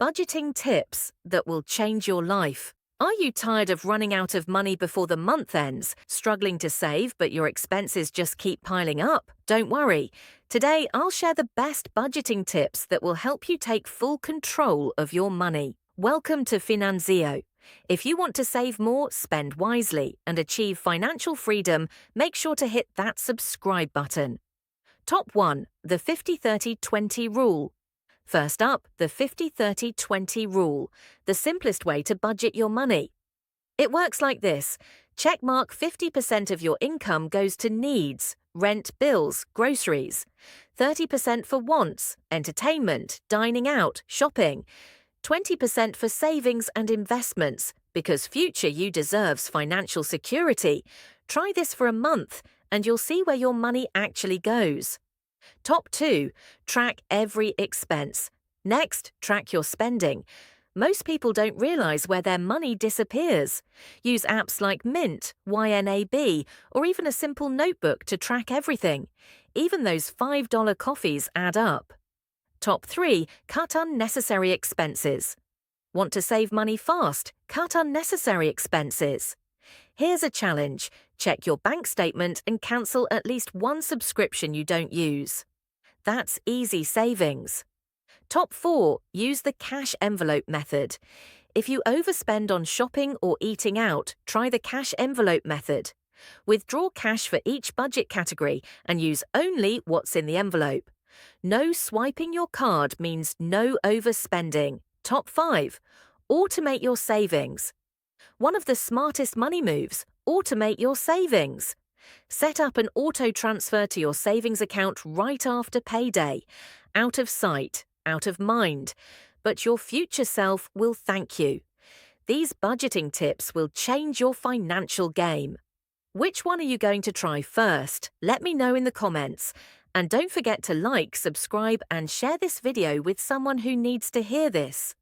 Budgeting tips that will change your life. Are you tired of running out of money before the month ends, struggling to save but your expenses just keep piling up? Don't worry. Today, I'll share the best budgeting tips that will help you take full control of your money. Welcome to FinancialFreedom. If you want to save more, spend wisely, and achieve financial freedom, make sure to hit that subscribe button. Top 1. The 50-30-20 rule. First up, the 50-30-20 rule, the simplest way to budget your money. It works like this. Checkmark 50% of your income goes to needs, rent, bills, groceries. 30% for wants, entertainment, dining out, shopping. 20% for savings and investments, because future you deserves financial security. Try this for a month, and you'll see where your money actually goes. Top 2. Track every expense. Next, track your spending. Most people don't realize where their money disappears. Use apps like Mint, YNAB, or even a simple notebook to track everything. Even those $5 coffees add up. Top 3. Cut unnecessary expenses. Want to save money fast? Cut unnecessary expenses. Here's a challenge. Check your bank statement and cancel at least one subscription you don't use. That's easy savings. Top 4. Use the cash envelope method. If you overspend on shopping or eating out, try the cash envelope method. Withdraw cash for each budget category and use only what's in the envelope. No swiping your card means no overspending. Top 5. Automate your savings. One of the smartest money moves, automate your savings. Set up an auto transfer to your savings account right after payday. Out of sight, out of mind. But your future self will thank you. These budgeting tips will change your financial game. Which one are you going to try first? Let me know in the comments. And don't forget to like, subscribe, and share this video with someone who needs to hear this.